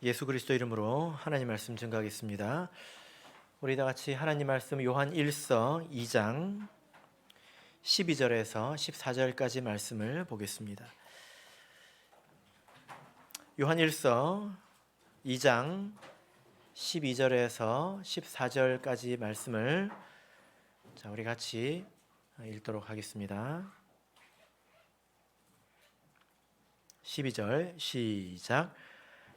예수 그리스도 이름으로 하나님 말씀 증거하겠습니다. 우리 다 같이 하나님 말씀 요한 1서 2장 12절에서 14절까지 말씀을 보겠습니다. 요한 1서 2장 12절에서 14절까지 말씀을 우리 같이 읽도록 하겠습니다. 12절 시작.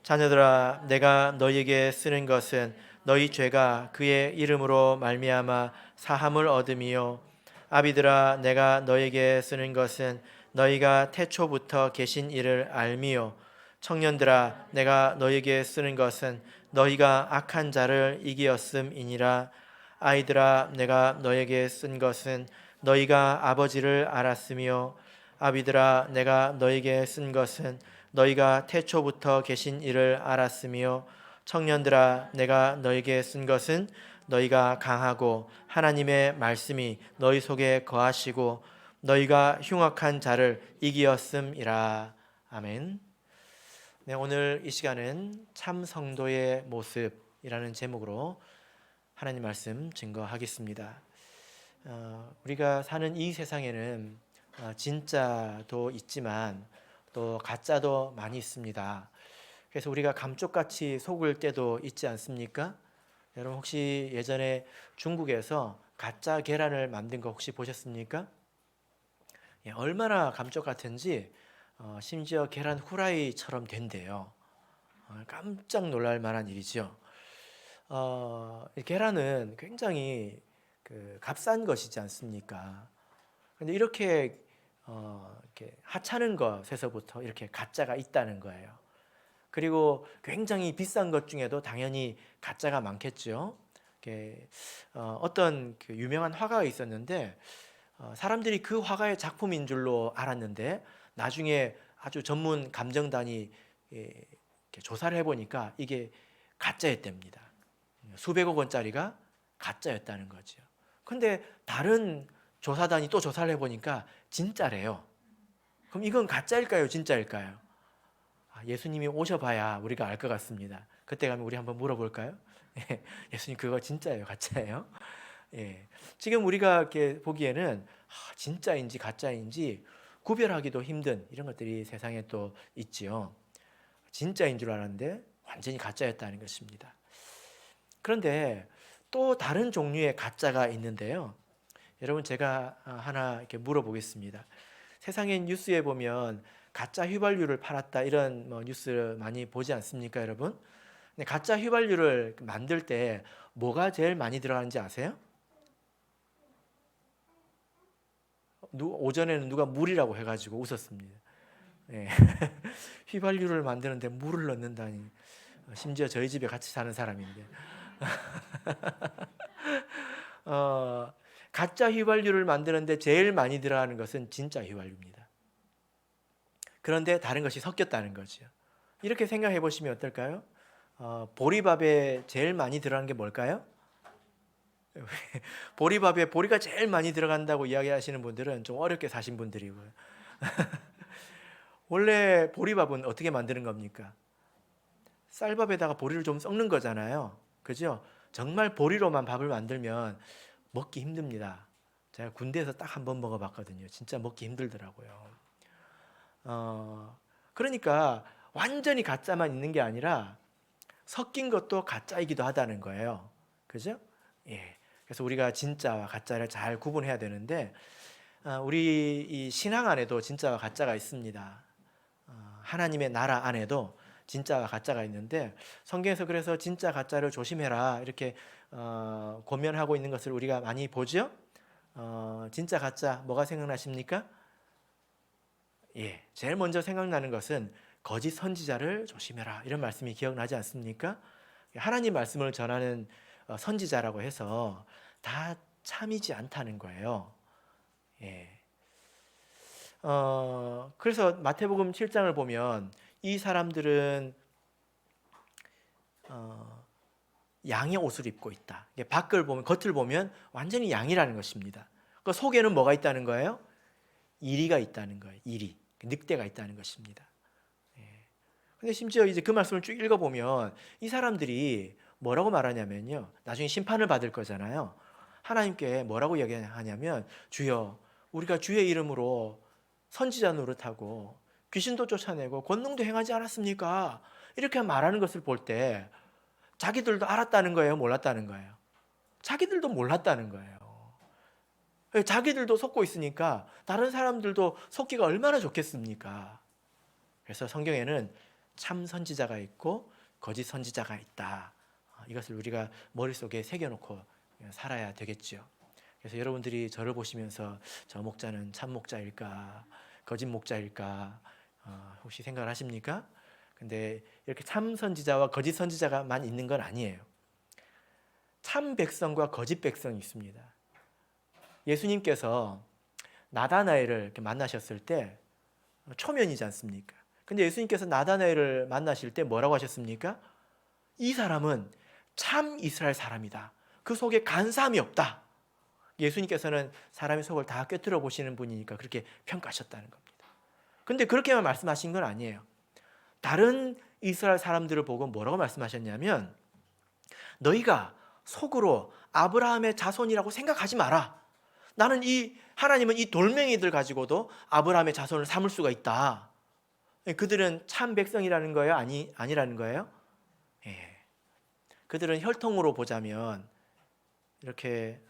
자녀들아, 내가 너희에게 쓰는 것은 너희 죄가 그의 이름으로 말미암아 사함을 얻음이요, 아비들아, 내가 너희에게 쓰는 것은 너희가 태초부터 계신 이를 알미요, 청년들아, 내가 너희에게 쓰는 것은 너희가 악한 자를 이기었음이니라. 아이들아, 내가 너희에게 쓴 것은 너희가 아버지를 알았으며, 아비들아, 내가 너희에게 쓴 것은 너희가 태초부터 계신 이를 알았으며, 청년들아, 내가 너희에게 쓴 것은 너희가 강하고 하나님의 말씀이 너희 속에 거하시고 너희가 흉악한 자를 이기었음이라. 아멘. 네, 오늘 이 시간은 참 성도의 모습이라는 제목으로 하나님 말씀 증거하겠습니다. 우리가 사는 이 세상에는 진짜도 있지만 또 가짜도 많이 있습니다. 그래서 우리가 감쪽같이 속을 때도 있지 않습니까? 여러분 혹시 예전에 중국에서 가짜 계란을 만든 거 혹시 보셨습니까? 얼마나 감쪽같은지 심지어 계란 후라이처럼 된대요. 깜짝 놀랄 만한 일이죠. 계란은 굉장히 값싼 것이지 않습니까? 근데 이렇게 하찮은 것에서부터 이렇게 가짜가 있다는 거예요. 그리고 굉장히 비싼 것 중에도 당연히 가짜가 많겠죠. 어떤 유명한 화가가 있었는데 사람들이 그 화가의 작품인 줄로 알았는데 나중에 아주 전문 감정단이 조사를 해보니까 이게 가짜였답니다. 수백억 원짜리가 가짜였다는 거죠. 근데 다른 조사단이 또 조사를 해보니까 진짜래요. 그럼 이건 가짜일까요? 진짜일까요? 예수님이 오셔봐야 우리가 알 것 같습니다. 그때 가면 우리 한번 물어볼까요? 예수님 그거 진짜예요? 가짜예요? 지금 우리가 이렇게 보기에는 진짜인지 가짜인지 구별하기도 힘든 이런 것들이 세상에 또 있지요. 진짜인 줄 알았는데 완전히 가짜였다는 것입니다. 그런데 또 다른 종류의 가짜가 있는데요. 여러분 제가 하나 이렇게 물어보겠습니다. 세상의 뉴스에 보면 가짜 휘발유를 팔았다 이런 뉴스 많이 보지 않습니까, 여러분? 근데 가짜 휘발유를 만들 때 뭐가 제일 많이 들어가는지 아세요? 오전에는 누가 물이라고 해가지고 웃었습니다. 예. 휘발유를 만드는데 물을 넣는다니. 심지어 저희 집에 같이 사는 사람인데. 가짜 휘발유를 만드는데 제일 많이 들어가는 것은 진짜 휘발유입니다. 그런데 다른 것이 섞였다는 거죠. 이렇게 생각해 보시면 어떨까요? 보리밥에 제일 많이 들어가는 게 뭘까요? 보리밥에 보리가 제일 많이 들어간다고 이야기하시는 분들은 좀 어렵게 사신 분들이고요. 원래 보리밥은 어떻게 만드는 겁니까? 쌀밥에다가 보리를 좀 섞는 거잖아요. 그죠? 정말 보리로만 밥을 만들면 먹기 힘듭니다. 제가 군대에서 딱 한 번 먹어봤거든요. 진짜 먹기 힘들더라고요. 그러니까 완전히 가짜만 있는 게 아니라 섞인 것도 가짜이기도 하다는 거예요. 그죠? 예. 그래서 우리가 진짜와 가짜를 잘 구분해야 되는데 우리 이 신앙 안에도 진짜와 가짜가 있습니다. 하나님의 나라 안에도 진짜와 가짜가 있는데 성경에서 그래서 진짜 가짜를 조심해라 이렇게 권면하고 있는 것을 우리가 많이 보죠. 진짜 가짜 뭐가 생각나십니까? 제일 먼저 생각나는 것은 거짓 선지자를 조심해라 이런 말씀이 기억나지 않습니까? 하나님 말씀을 전하는 선지자라고 해서 다 참이지 않다는 거예요. 그래서 마태복음 7장을 보면 이 사람들은 양의 옷을 입고 있다. 밖을 보면 겉을 보면 완전히 양이라는 것입니다. 그 속에는 뭐가 있다는 거예요? 이리가 있다는 거예요. 이리 늑대가 있다는 것입니다. 근데 심지어 이제 그 말씀을 쭉 읽어보면 이 사람들이 뭐라고 말하냐면요, 나중에 심판을 받을 거잖아요. 하나님께 뭐라고 얘기하냐면, 주여, 우리가 주의 이름으로 선지자 노릇하고 귀신도 쫓아내고 권능도 행하지 않았습니까? 이렇게 말하는 것을 볼 때 자기들도 알았다는 거예요, 몰랐다는 거예요? 자기들도 몰랐다는 거예요. 자기들도 속고 있으니까 다른 사람들도 속기가 얼마나 좋겠습니까? 그래서 성경에는 참 선지자가 있고 거짓 선지자가 있다. 이것을 우리가 머릿속에 새겨놓고 살아야 되겠죠. 그래서 여러분들이 저를 보시면서 저 목자는 참 목자일까, 거짓 목자일까, 혹시 생각을 하십니까? 근데 이렇게 참 선지자와 거짓 선지자가만 있는 건 아니에요. 참 백성과 거짓 백성이 있습니다. 예수님께서 나다나엘을 이렇게 만나셨을 때 초면이지 않습니까? 근데 예수님께서 나다나엘을 만나실 때 뭐라고 하셨습니까? 이 사람은 참 이스라엘 사람이다. 그 속에 간사함이 없다. 예수님께서는 사람의 속을 다 꿰뚫어 보시는 분이니까 그렇게 평가하셨다는 겁니다. 근데 그렇게만 말씀하신 건 아니에요. 다른 이스라엘 사람들을 보고 뭐라고 말씀하셨냐면, 너희가 속으로 아브라함의 자손이라고 생각하지 마라. 나는 하나님은 이 돌멩이들 가지고도 아브라함의 자손을 삼을 수가 있다. 그들은 참 백성이라는 거예요? 아니라는 거예요? 예. 그들은 혈통으로 보자면 이렇게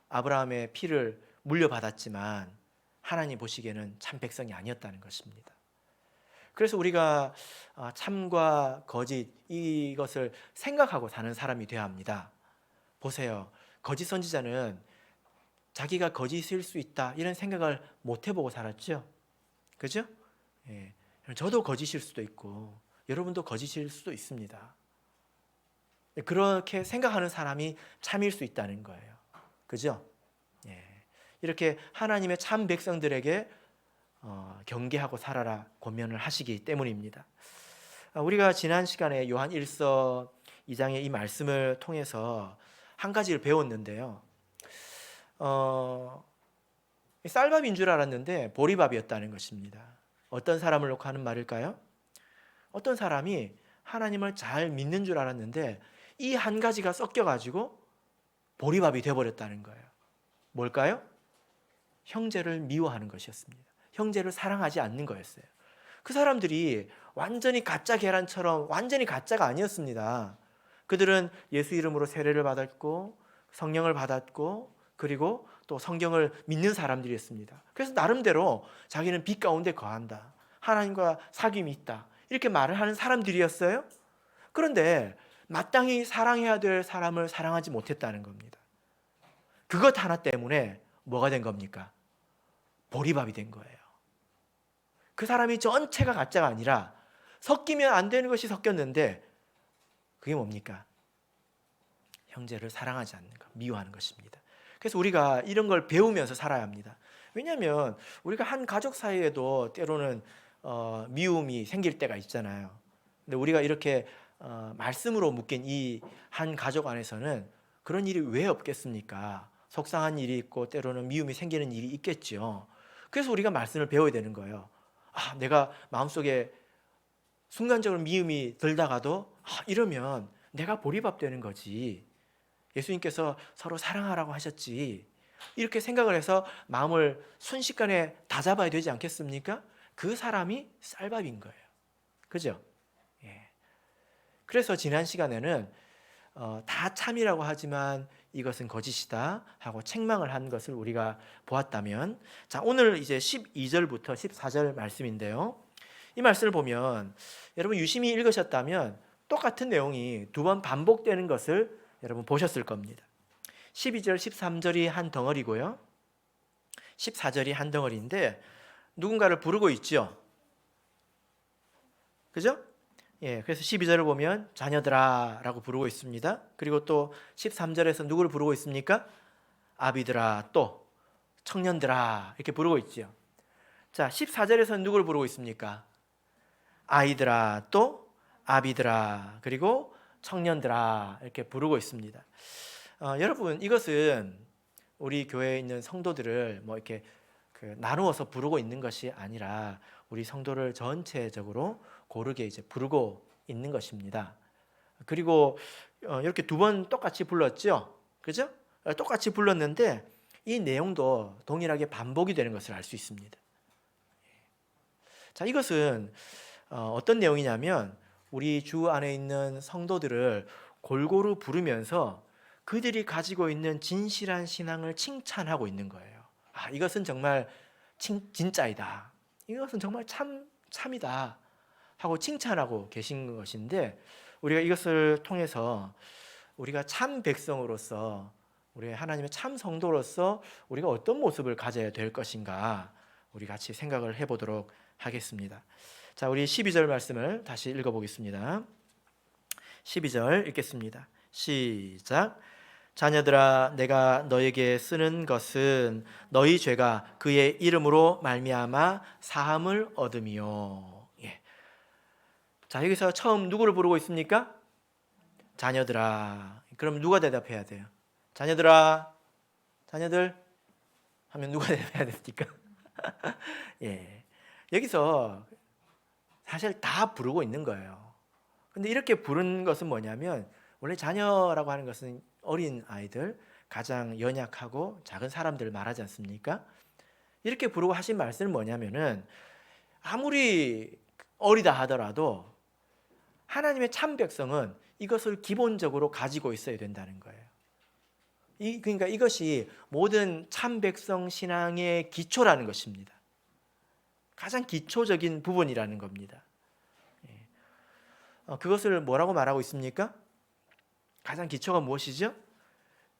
아브라함의 피를 물려받았지만 하나님 보시기에는 참 백성이 아니었다는 것입니다. 그래서 우리가 참과 거짓 이것을 생각하고 사는 사람이 되어야 합니다. 보세요. 거짓 선지자는 자기가 거짓일 수 있다 이런 생각을 못 해보고 살았죠. 그죠? 예. 저도 거짓일 수도 있고 여러분도 거짓일 수도 있습니다. 그렇게 생각하는 사람이 참일 수 있다는 거예요. 그죠? 예. 이렇게 하나님의 참 백성들에게 경계하고 살아라 권면을 하시기 때문입니다. 우리가 지난 시간에 요한 1서 2장의 이 말씀을 통해서 한 가지를 배웠는데요. 쌀밥인 줄 알았는데 보리밥이었다는 것입니다. 어떤 사람을 놓고 하는 말일까요? 어떤 사람이 하나님을 잘 믿는 줄 알았는데 이 한 가지가 섞여가지고 보리밥이 되어버렸다는 거예요. 뭘까요? 형제를 미워하는 것이었습니다. 형제를 사랑하지 않는 거였어요. 그 사람들이 완전히 가짜 계란처럼 완전히 가짜가 아니었습니다. 그들은 예수 이름으로 세례를 받았고 성령을 받았고 그리고 또 성경을 믿는 사람들이었습니다. 그래서 나름대로 자기는 빛 가운데 거한다. 하나님과 사귐이 있다. 이렇게 말을 하는 사람들이었어요. 그런데 마땅히 사랑해야 될 사람을 사랑하지 못했다는 겁니다. 그것 하나 때문에 뭐가 된 겁니까? 보리밥이 된 거예요. 그 사람이 전체가 가짜가 아니라 섞이면 안 되는 것이 섞였는데 그게 뭡니까? 형제를 사랑하지 않는 것, 미워하는 것입니다. 그래서 우리가 이런 걸 배우면서 살아야 합니다. 왜냐하면 우리가 한 가족 사이에도 때로는 미움이 생길 때가 있잖아요. 근데 우리가 이렇게 말씀으로 묶인 이 한 가족 안에서는 그런 일이 왜 없겠습니까? 속상한 일이 있고 때로는 미움이 생기는 일이 있겠죠. 그래서 우리가 말씀을 배워야 되는 거예요. 내가 마음속에 순간적으로 미움이 들다가도 이러면 내가 보리밥 되는 거지. 예수님께서 서로 사랑하라고 하셨지. 이렇게 생각을 해서 마음을 순식간에 다잡아야 되지 않겠습니까? 그 사람이 쌀밥인 거예요. 그죠? 예. 그래서 지난 시간에는 다 참이라고 하지만 이것은 거짓이다 하고 책망을 한 것을 우리가 보았다면, 자, 오늘 이제 12절부터 14절 말씀인데요. 이 말씀을 보면 여러분 유심히 읽으셨다면 똑같은 내용이 두 번 반복되는 것을 여러분 보셨을 겁니다. 12절, 13절이 한 덩어리고요. 14절이 한 덩어리인데 누군가를 부르고 있죠. 그죠? 예, 그래서 12절을 보면 자녀들아 라고 부르고 있습니다. 그리고 또 13절에서 누구를 부르고 있습니까? 아비들아, 또 청년들아 이렇게 부르고 있죠. 자, 14절에서는 누구를 부르고 있습니까? 아이들아, 또 아비들아, 그리고 청년들아 이렇게 부르고 있습니다. 여러분, 이것은 우리 교회에 있는 성도들을 뭐 이렇게 나누어서 부르고 있는 것이 아니라 우리 성도를 전체적으로 고르게 이제 부르고 있는 것입니다. 그리고 이렇게 두 번 똑같이 불렀죠, 그죠? 똑같이 불렀는데 이 내용도 동일하게 반복이 되는 것을 알 수 있습니다. 자, 이것은 어떤 내용이냐면 우리 주 안에 있는 성도들을 골고루 부르면서 그들이 가지고 있는 진실한 신앙을 칭찬하고 있는 거예요. 아, 이것은 정말 진짜이다. 이것은 정말 참이다 하고 칭찬하고 계신 것인데, 우리가 이것을 통해서 우리가 참 백성으로서, 우리 하나님의 참 성도로서 우리가 어떤 모습을 가져야 될 것인가, 우리 같이 생각을 해보도록 하겠습니다. 자, 우리 12절 말씀을 다시 읽어보겠습니다. 12절 읽겠습니다. 시작. 자녀들아, 내가 너에게 쓰는 것은 너희 죄가 그의 이름으로 말미암아 사함을 얻음이요. 예. 자, 여기서 처음 누구를 부르고 있습니까? 자녀들아. 그럼 누가 대답해야 돼요? 자녀들아, 자녀들 하면 누가 대답해야 됩니까? 예. 여기서 사실 다 부르고 있는 거예요. 근데 이렇게 부른 것은 뭐냐면, 원래 자녀라고 하는 것은 어린 아이들, 가장 연약하고 작은 사람들을 말하지 않습니까? 이렇게 부르고 하신 말씀은 뭐냐면은, 아무리 어리다 하더라도 하나님의 참 백성은 이것을 기본적으로 가지고 있어야 된다는 거예요. 그러니까 이것이 모든 참 백성 신앙의 기초라는 것입니다. 가장 기초적인 부분이라는 겁니다. 그것을 뭐라고 말하고 있습니까? 가장 기초가 무엇이죠?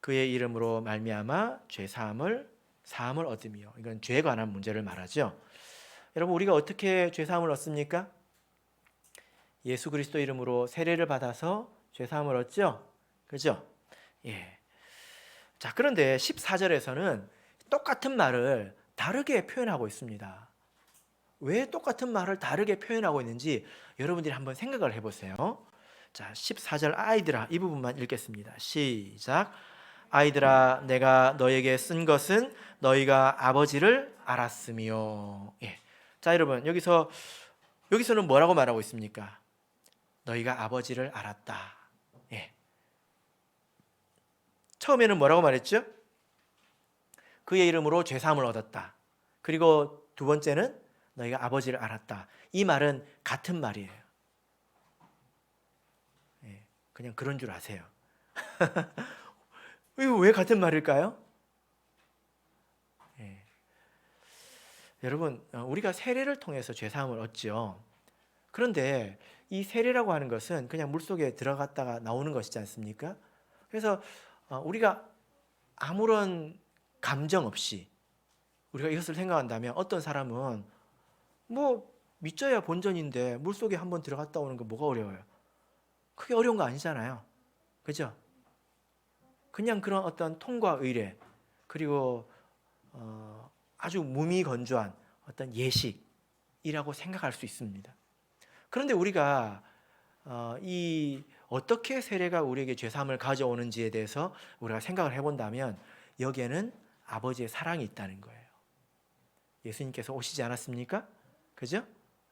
그의 이름으로 말미암아 사함을 얻음이요. 이건 죄에 관한 문제를 말하죠. 여러분, 우리가 어떻게 죄 사함을 얻습니까? 예수 그리스도 이름으로 세례를 받아서 죄 사함을 얻죠. 그죠? 예. 자, 그런데 14절에서는 똑같은 말을 다르게 표현하고 있습니다. 왜 똑같은 말을 다르게 표현하고 있는지 여러분들이 한번 생각을 해보세요. 자, 14절 아이들아, 이 부분만 읽겠습니다. 시작. 아이들아, 내가 너에게 쓴 것은 너희가 아버지를 알았으며. 예. 자, 여러분, 여기서는 뭐라고 말하고 있습니까? 너희가 아버지를 알았다. 예. 처음에는 뭐라고 말했죠? 그의 이름으로 죄사함을 얻었다. 그리고 두 번째는 너희가 아버지를 알았다. 이 말은 같은 말이에요. 예, 그냥 그런 줄 아세요. 이거 왜 같은 말일까요? 예. 여러분, 우리가 세례를 통해서 죄사함을 얻죠. 그런데 이 세례라고 하는 것은 그냥 물속에 들어갔다가 나오는 것이지 않습니까? 그래서 우리가 아무런 감정 없이 우리가 이것을 생각한다면, 어떤 사람은 뭐 믿져야 본전인데 물속에 한번 들어갔다 오는 거 뭐가 어려워요? 크게 어려운 거 아니잖아요. 그죠? 그냥 그런 어떤 통과 의례, 그리고 아주 무미건조한 어떤 예식이라고 생각할 수 있습니다. 그런데 우리가 어떻게 세례가 우리에게 죄사함을 가져오는지에 대해서 우리가 생각을 해본다면, 여기에는 아버지의 사랑이 있다는 거예요. 예수님께서 오시지 않았습니까? 그죠?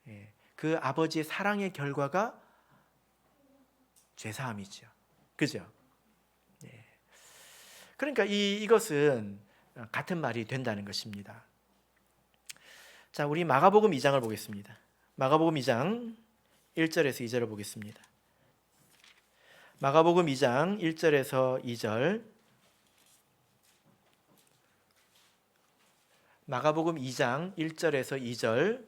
예. 그 아버지의 사랑의 결과가 죄사함이죠. 그죠? 예. 그러니까 이것은 같은 말이 된다는 것입니다. 자, 우리 마가복음 2장을 보겠습니다. 마가복음 2장 1절에서 2절을 보겠습니다. 마가복음 2장 1절에서 2절. 마가복음 2장 1절에서 2절.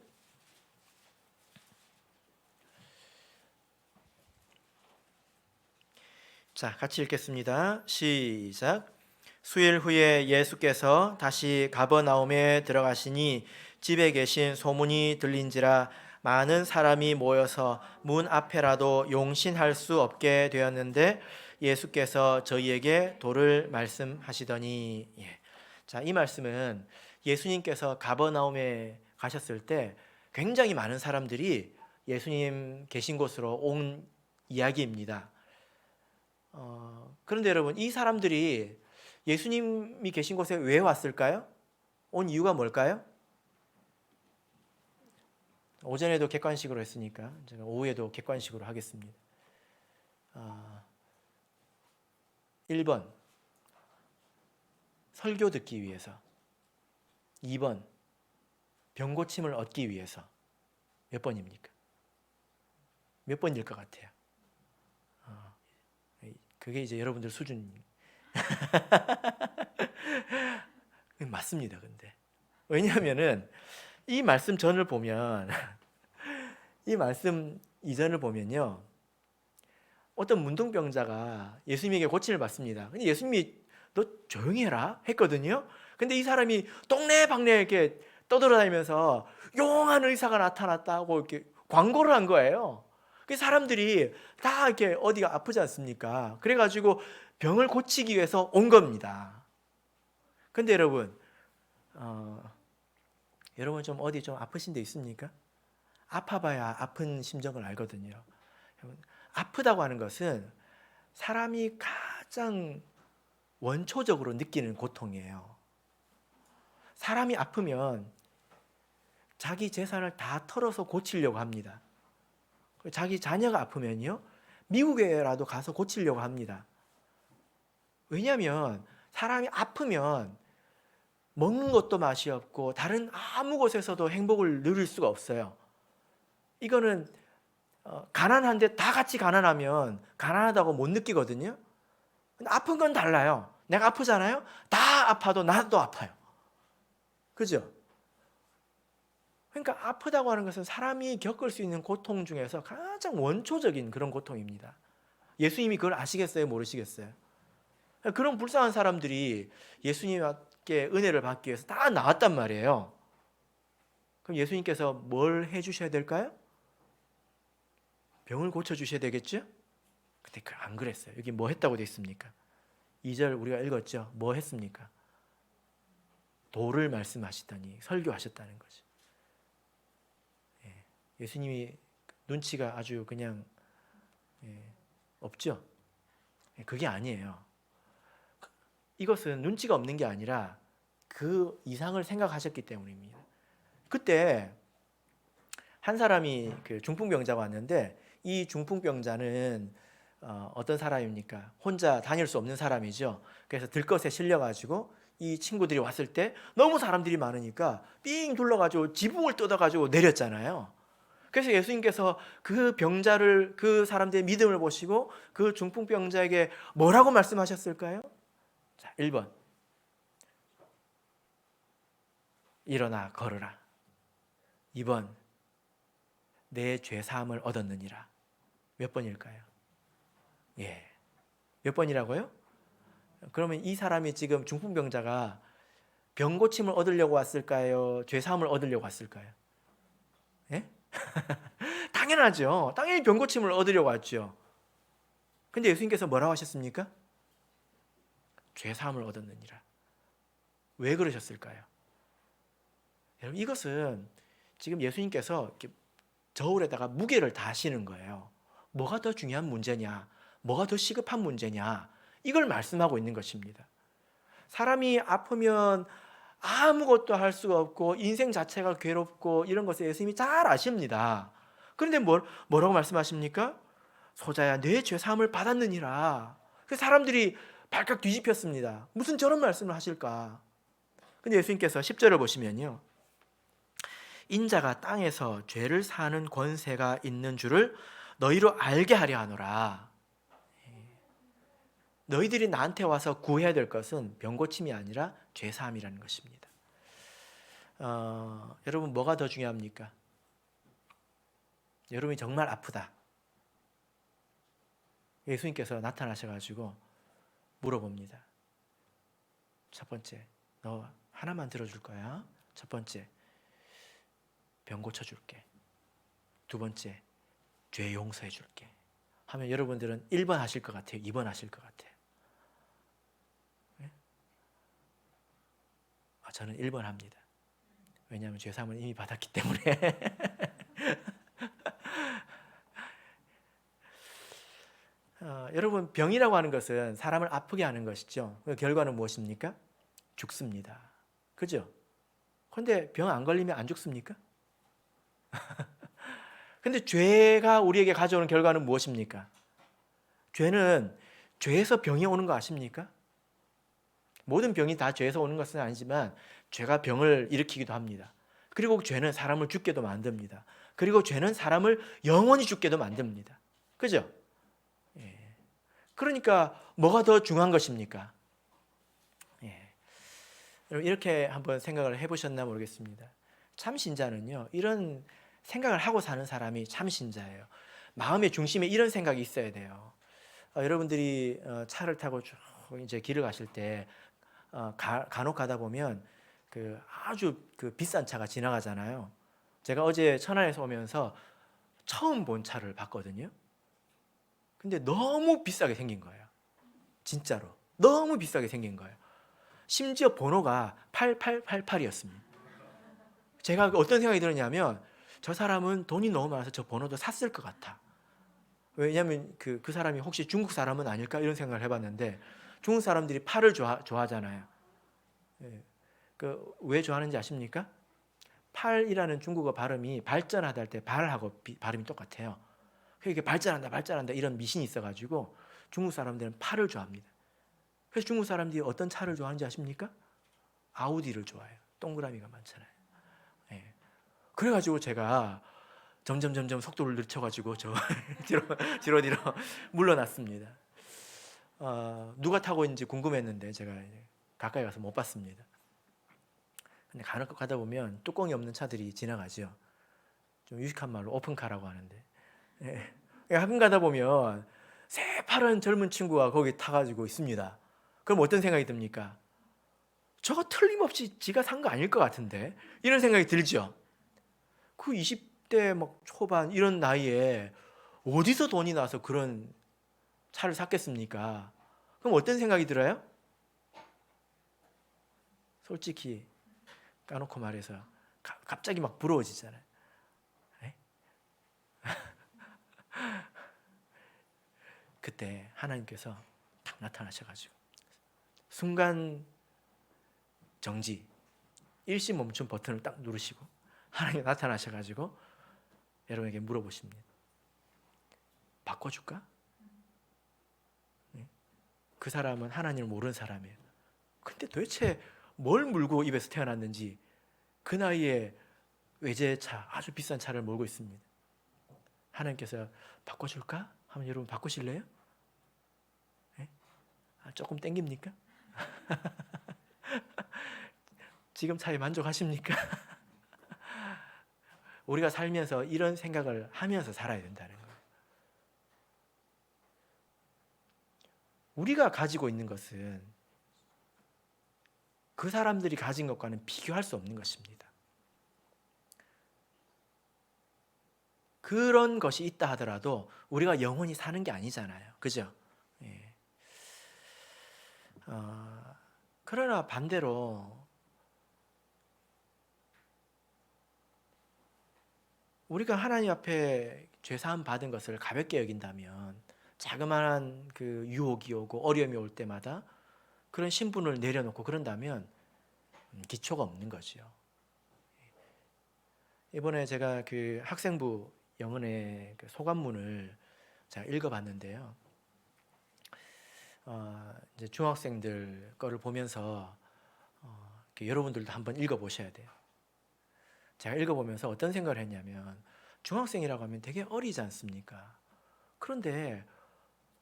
자, 같이 읽겠습니다. 시작. 수일 후에 예수께서 다시 가버나움에 들어가시니 집에 계신 소문이 들린지라 많은 사람이 모여서 문 앞에라도 용신할 수 없게 되었는데, 예수께서 저희에게 도를 말씀하시더니. 예. 자, 이 말씀은 예수님께서 가버나움에 가셨을 때 굉장히 많은 사람들이 예수님 계신 곳으로 온 이야기입니다. 그런데 여러분, 이 사람들이 예수님이 계신 곳에 왜 왔을까요? 온 이유가 뭘까요? 오전에도 객관식으로 했으니까 제가 오후에도 객관식으로 하겠습니다. 1번 설교 듣기 위해서, 2번 병 고침을 얻기 위해서. 몇 번입니까? 몇 번일 것 같아요? 그게 이제 여러분들 수준입니다. 맞습니다. 근데 왜냐하면은 이 말씀 전을 보면 이 말씀 이전을 보면요, 어떤 문둥병자가 예수님에게 고침을 받습니다. 근데 예수님이 너 조용히 해라 했거든요. 근데 이 사람이 동네방네 이렇게 떠돌아다니면서 용한 의사가 나타났다고 이렇게 광고를 한 거예요. 그 사람들이 다 이렇게 어디가 아프지 않습니까? 그래가지고 병을 고치기 위해서 온 겁니다. 근데 여러분 좀 어디 좀 아프신 데 있습니까? 아파봐야 아픈 심정을 알거든요. 아프다고 하는 것은 사람이 가장 원초적으로 느끼는 고통이에요. 사람이 아프면 자기 재산을 다 털어서 고치려고 합니다. 자기 자녀가 아프면요, 미국에라도 가서 고치려고 합니다. 왜냐하면 사람이 아프면 먹는 것도 맛이 없고 다른 아무 곳에서도 행복을 누릴 수가 없어요. 이거는 가난한데 다 같이 가난하면 가난하다고 못 느끼거든요. 근데 아픈 건 달라요. 내가 아프잖아요. 다 아파도 나도 아파요. 그죠? 그러니까 아프다고 하는 것은 사람이 겪을 수 있는 고통 중에서 가장 원초적인 그런 고통입니다. 예수님이 그걸 아시겠어요? 모르시겠어요? 그런 불쌍한 사람들이 예수님께 은혜를 받기 위해서 다 나왔단 말이에요. 그럼 예수님께서 뭘 해주셔야 될까요? 병을 고쳐주셔야 되겠죠? 근데 안 그랬어요. 여기 뭐 했다고 되어 있습니까? 2절 우리가 읽었죠? 뭐 했습니까? 도를 말씀하시더니 설교하셨다는 거죠. 예수님이 눈치가 아주 그냥 없죠? 그게 아니에요. 이것은 눈치가 없는 게 아니라 그 이상을 생각하셨기 때문입니다. 그때 한 사람이 그 중풍병자가 왔는데, 이 중풍병자는 어떤 사람입니까? 혼자 다닐 수 없는 사람이죠. 그래서 들것에 실려가지고 이 친구들이 왔을 때 너무 사람들이 많으니까 삥 둘러가지고 지붕을 뜯어가지고 내렸잖아요. 그래서 예수님께서 그 병자를, 그 사람들의 믿음을 보시고 그 중풍병자에게 뭐라고 말씀하셨을까요? 자, 1번 일어나 걸으라. 2번 내 죄사함을 얻었느니라. 몇 번일까요? 몇 번이라고요? 그러면 이 사람이 지금 중풍병자가 병 고침을 얻으려고 왔을까요? 죄사함을 얻으려고 왔을까요? 예? 당연하죠. 당연히 병 고침을 얻으려고 왔죠. 근데 예수님께서 뭐라고 하셨습니까? 죄사함을 얻었느니라. 왜 그러셨을까요? 여러분, 이것은 지금 예수님께서 이렇게 저울에다가 무게를 다 하시는 거예요. 뭐가 더 중요한 문제냐? 뭐가 더 시급한 문제냐? 이걸 말씀하고 있는 것입니다. 사람이 아프면 아무것도 할 수가 없고 인생 자체가 괴롭고 이런 것을 예수님이 잘 아십니다. 그런데 뭐라고 말씀하십니까? 소자야, 내 죄사함을 받았느니라. 그 사람들이 발칵 뒤집혔습니다. 무슨 저런 말씀을 하실까? 근데 예수님께서 10절을 보시면요, 인자가 땅에서 죄를 사는 권세가 있는 줄을 너희로 알게 하려 하노라. 너희들이 나한테 와서 구해야 될 것은 병고침이 아니라 죄사함이라는 것입니다. 여러분, 뭐가 더 중요합니까? 여러분이 정말 아프다. 예수님께서 나타나셔가지고 물어봅니다. 첫 번째, 너 하나만 들어줄 거야. 첫 번째, 병 고쳐줄게. 두 번째, 죄 용서해줄게. 하면 여러분들은 1번 하실 것 같아요? 2번 하실 것 같아요? 네? 저는 1번 합니다. 왜냐하면 죄사함을 이미 받았기 때문에. 여러분, 병이라고 하는 것은 사람을 아프게 하는 것이죠. 그 결과는 무엇입니까? 죽습니다. 그죠? 그런데 병 안 걸리면 안 죽습니까? 근데 죄가 우리에게 가져오는 결과는 무엇입니까? 죄는 죄에서 병이 오는 거 아십니까? 모든 병이 다 죄에서 오는 것은 아니지만 죄가 병을 일으키기도 합니다. 그리고 죄는 사람을 죽게도 만듭니다. 그리고 죄는 사람을 영원히 죽게도 만듭니다. 그죠? 예. 그러니까 뭐가 더 중요한 것입니까? 예. 여러분 이렇게 한번 생각을 해보셨나 모르겠습니다. 참 신자는요, 이런 생각을 하고 사는 사람이 참 신자예요. 마음의 중심에 이런 생각이 있어야 돼요. 여러분들이 차를 타고 쭉 이제 길을 가실 때 간혹 가다 보면 그 아주 그 비싼 차가 지나가잖아요. 제가 어제 천안에서 오면서 처음 본 차를 봤거든요. 근데 너무 비싸게 생긴 거예요. 진짜로 너무 비싸게 생긴 거예요. 심지어 번호가 8888이었습니다. 제가 어떤 생각이 들었냐면 저 사람은 돈이 너무 많아서 저 번호도 샀을 것 같아. 왜냐하면 그 사람이 혹시 중국 사람은 아닐까 이런 생각을 해봤는데 중국 사람들이 팔을 좋아하잖아요. 예. 왜 좋아하는지 아십니까? 팔이라는 중국어 발음이 발전하다 할 때 발하고 발음이 똑같아요. 이게 발전한다 발전한다 이런 미신이 있어가지고 중국 사람들은 팔을 좋아합니다. 그래서 중국 사람들이 어떤 차를 좋아하는지 아십니까? 아우디를 좋아해요. 동그라미가 많잖아요. 예. 그래가지고 제가 점점 속도를 늦춰가지고 저 뒤로 물러났습니다. 누가 타고 있는지 궁금했는데 제가 가까이 가서 못 봤습니다. 근데 간혹 가다 보면 뚜껑이 없는 차들이 지나가죠. 좀 유식한 말로 오픈카라고 하는데, 예. 가끔 가다 보면 새파란 젊은 친구가 거기 타가지고 있습니다. 그럼 어떤 생각이 듭니까? 저거 틀림없이 지가 산 거 아닐 것 같은데 이런 생각이 들죠. 그 20대 막 초반 이런 나이에 어디서 돈이 나서 그런 차를 샀겠습니까? 그럼 어떤 생각이 들어요? 솔직히 까놓고 말해서 갑자기 막 부러워지잖아요. 네? 그때 하나님께서 딱 나타나셔가지고 순간 정지, 일시 멈춤 버튼을 딱 누르시고 하나님이 나타나셔가지고 여러분에게 물어보십니다. 바꿔줄까? 네? 그 사람은 하나님을 모르는 사람이에요. 근데 도대체 뭘 물고 입에서 태어났는지 그 나이에 외제차, 아주 비싼 차를 몰고 있습니다. 하나님께서 바꿔줄까? 하면 여러분 바꾸실래요? 네? 조금 땡깁니까? 지금 차에 만족하십니까? 우리가 살면서 이런 생각을 하면서 살아야 된다는 거예요. 우리가 가지고 있는 것은 그 사람들이 가진 것과는 비교할 수 없는 것입니다. 그런 것이 있다 하더라도 우리가 영원히 사는 게 아니잖아요. 그죠? 예. 그러나 반대로 우리가 하나님 앞에 죄사함 받은 것을 가볍게 여긴다면 자그마한 그 유혹이 오고 어려움이 올 때마다 그런 신분을 내려놓고 그런다면 기초가 없는 거죠. 이번에 제가 그 학생부 영은의 그 소감문을 제가 읽어봤는데요. 이제 중학생들 거를 보면서 여러분들도 한번 읽어보셔야 돼요. 제가 읽어보면서 어떤 생각을 했냐면 중학생이라고 하면 되게 어리지 않습니까? 그런데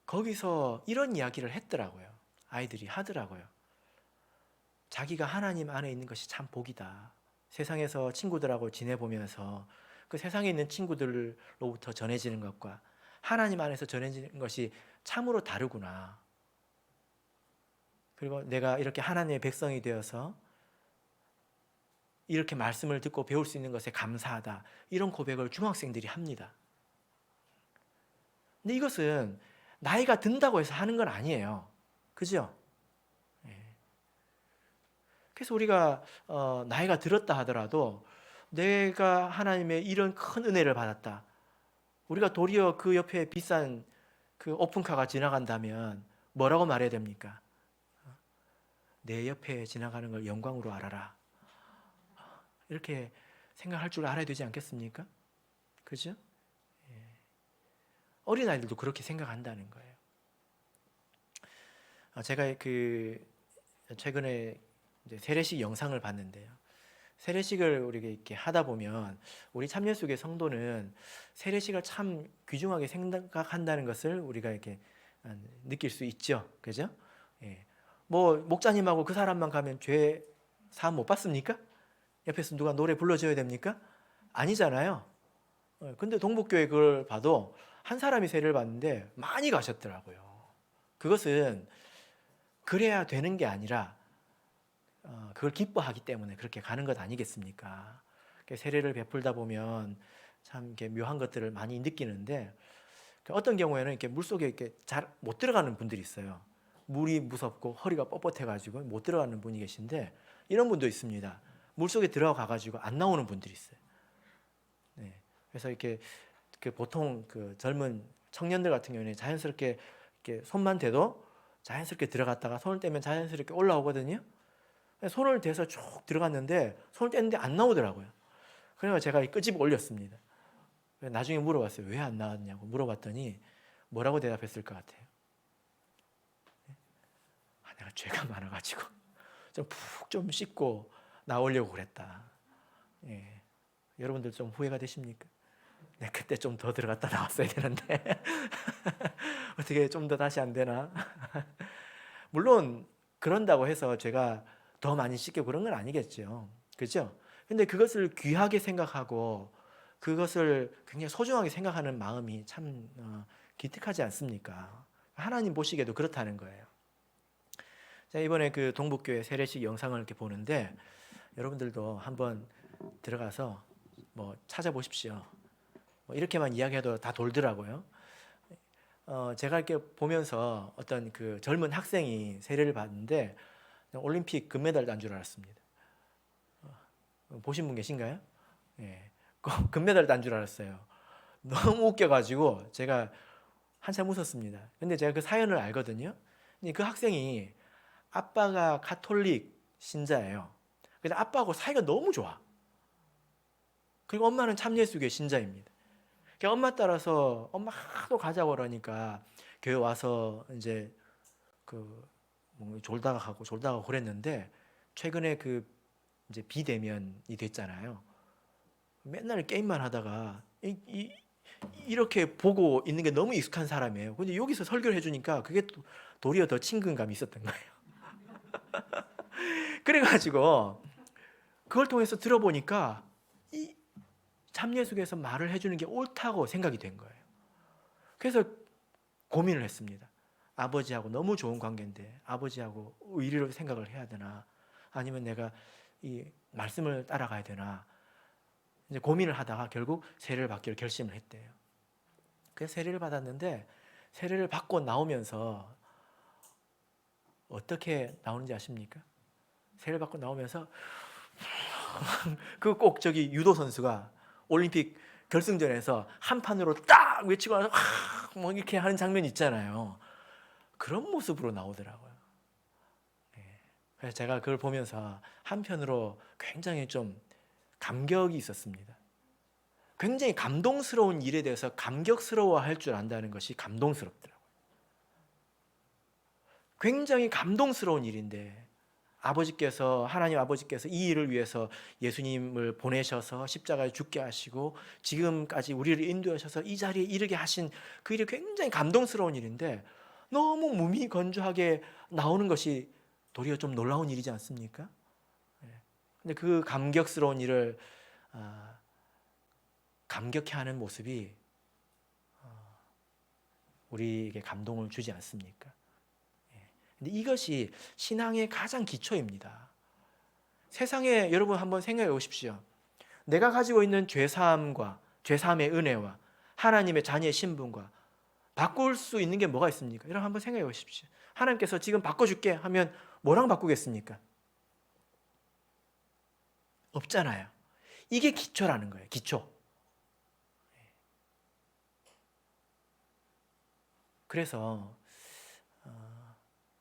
거기서 이런 이야기를 했더라고요. 아이들이 하더라고요. 자기가 하나님 안에 있는 것이 참 복이다. 세상에서 친구들하고 지내보면서 그 세상에 있는 친구들로부터 전해지는 것과 하나님 안에서 전해지는 것이 참으로 다르구나. 그리고 내가 이렇게 하나님의 백성이 되어서 이렇게 말씀을 듣고 배울 수 있는 것에 감사하다. 이런 고백을 중학생들이 합니다. 근데 이것은 나이가 든다고 해서 하는 건 아니에요. 그죠? 그래서 우리가 나이가 들었다 하더라도 내가 하나님의 이런 큰 은혜를 받았다. 우리가 도리어 그 옆에 비싼 그 오픈카가 지나간다면 뭐라고 말해야 됩니까? 내 옆에 지나가는 걸 영광으로 알아라. 이렇게 생각할 줄 알아야 되지 않겠습니까? 그죠? 어린아이들도 그렇게 생각한다는 거예요. 제가 최근에 이제 세례식 영상을 봤는데요. 세례식을 우리가 이렇게 하다 보면 우리 참예수교 성도는 세례식을 참 귀중하게 생각한다는 것을 우리가 이렇게 느낄 수 있죠. 그죠? 예. 뭐 목사님하고 그 사람만 가면 죄 사함 못 받습니까? 옆에서 누가 노래 불러줘야 됩니까? 아니잖아요. 근데 동북교회 그걸 봐도 한 사람이 세례를 받는데 많이 가셨더라고요. 그것은 그래야 되는 게 아니라 그걸 기뻐하기 때문에 그렇게 가는 것 아니겠습니까? 세례를 베풀다 보면 참 이렇게 묘한 것들을 많이 느끼는데 어떤 경우에는 이렇게 물속에 이렇게 잘 못 들어가는 분들이 있어요. 물이 무섭고 허리가 뻣뻣해가지고 못 들어가는 분이 계신데 이런 분도 있습니다. 물속에 들어가가지고 안 나오는 분들이 있어요. 네. 그래서 이렇게 보통 그 젊은 청년들 같은 경우는 자연스럽게 이렇게 손만 대도 자연스럽게 들어갔다가 손을 떼면 자연스럽게 올라오거든요. 손을 대서 쭉 들어갔는데 손을 뗐는데 안 나오더라고요. 그래서 제가 끄집어 올렸습니다. 나중에 물어봤어요. 왜 안 나왔냐고 물어봤더니 뭐라고 대답했을 것 같아요? 내가 죄가 많아가지고 좀 푹 좀 씻고 나오려고 그랬다. 예. 여러분들 좀 후회가 되십니까? 네, 그때 좀 더 들어갔다 나왔어야 되는데 어떻게 좀 더 다시 안 되나? 물론 그런다고 해서 제가 더 많이 씻고 그런 건 아니겠죠. 그죠? 근데 그것을 귀하게 생각하고 그것을 굉장히 소중하게 생각하는 마음이 참 기특하지 않습니까? 하나님 보시기에도 그렇다는 거예요. 자, 이번에 그 동북교회 세례식 영상을 이렇게 보는데 여러분들도 한번 들어가서 뭐 찾아보십시오. 뭐 이렇게만 이야기해도 다 돌더라고요. 제가 이렇게 보면서 어떤 그 젊은 학생이 세례를 받는데 올림픽 금메달 딴 줄 알았습니다. 보신 분 계신가요? 예, 금메달 딴 줄 알았어요. 너무 웃겨가지고 제가 한참 웃었습니다. 근데 제가 그 사연을 알거든요. 그 학생이 아빠가 가톨릭 신자예요. 근데 아빠하고 사이가 너무 좋아. 그리고 엄마는 참예수교 신자입니다. 엄마 따라서 엄마 하도 가자고 그러니까 교회 와서 이제 뭐 졸다가 가고 졸다가 그랬는데 최근에 이제 비대면이 됐잖아요. 맨날 게임만 하다가 이렇게 보고 있는 게 너무 익숙한 사람이에요. 근데 여기서 설교를 해주니까 그게 도리어 더 친근감이 있었던 거예요. 그래가지고 그걸 통해서 들어보니까 이 참예수교에서 말을 해주는 게 옳다고 생각이 된 거예요. 그래서 고민을 했습니다. 아버지하고 너무 좋은 관계인데 아버지하고 의리로 생각을 해야 되나 아니면 내가 이 말씀을 따라가야 되나 이제 고민을 하다가 결국 세례를 받기로 결심을 했대요. 그래서 세례를 받았는데 세례를 받고 나오면서 어떻게 나오는지 아십니까? 세례를 받고 나오면서 꼭 저기 유도 선수가 올림픽 결승전에서 한 판으로 딱 외치고 나서 뭐 이렇게 하는 장면 있잖아요. 그런 모습으로 나오더라고요. 그래서 제가 그걸 보면서 한편으로 굉장히 좀 감격이 있었습니다. 굉장히 감동스러운 일에 대해서 감격스러워할 줄 안다는 것이 감동스럽더라고요. 굉장히 감동스러운 일인데 하나님 아버지께서 이 일을 위해서 예수님을 보내셔서 십자가에 죽게 하시고 지금까지 우리를 인도하셔서 이 자리에 이르게 하신 그 일이 굉장히 감동스러운 일인데 너무 무미건조하게 나오는 것이 도리어 좀 놀라운 일이지 않습니까? 근데 그 감격스러운 일을 감격해하는 모습이 우리에게 감동을 주지 않습니까? 근데 이것이 신앙의 가장 기초입니다. 세상에 여러분 한번 생각해 보십시오. 내가 가지고 있는 죄사함의 은혜와 하나님의 자녀의 신분과 바꿀 수 있는 게 뭐가 있습니까? 여러분 한번 생각해 보십시오. 하나님께서 지금 바꿔줄게 하면 뭐랑 바꾸겠습니까? 없잖아요. 이게 기초라는 거예요. 기초. 그래서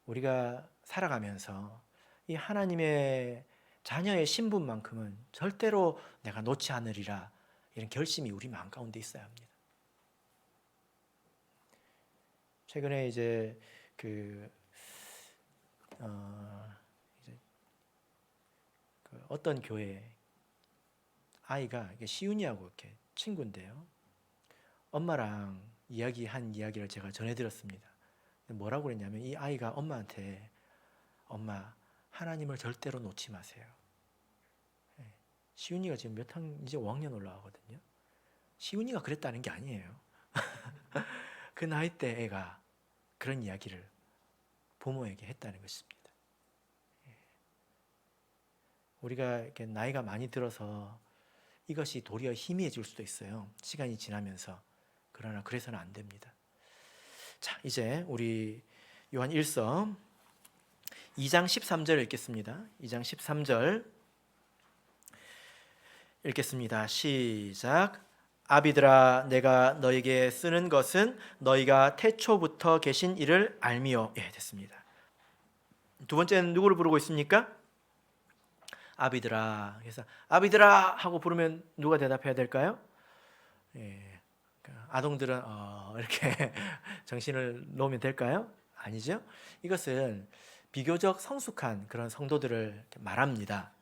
우리가 살아가면서 이 하나님의 자녀의 신분만큼은 절대로 내가 놓지 않으리라 이런 결심이 우리 마음 가운데 있어야 합니다. 최근에 이제 어떤 교회 아이가 시윤이하고 이렇게 친구인데요. 엄마랑 이야기한 이야기를 제가 전해드렸습니다. 뭐라고 그랬냐면 이 아이가 엄마한테 엄마 하나님을 절대로 놓지 마세요. 시윤이가 지금 몇 학 이제 5학년 올라가거든요. 시윤이가 그랬다는 게 아니에요. 그 나이 때 애가 그런 이야기를 부모에게 했다는 것입니다. 우리가 이렇게 나이가 많이 들어서 이것이 도리어 희미해질 수도 있어요. 시간이 지나면서. 그러나 그래서는 안 됩니다. 자, 이제 우리 요한 1서 2장 13절 읽겠습니다. 2장 13절 읽겠습니다. 시작. 아비들아 내가 너에게 쓰는 것은 너희가 태초부터 계신 이를 알미요. 예, 됐습니다. 두 번째는 누구를 부르고 있습니까? 아비들아. 그래서 아비들아 하고 부르면 누가 대답해야 될까요? 예, 아동들은 이렇게 정신을 놓으면 될까요? 아니죠. 이것은 비교적 성숙한 그런 성도들을 말합니다.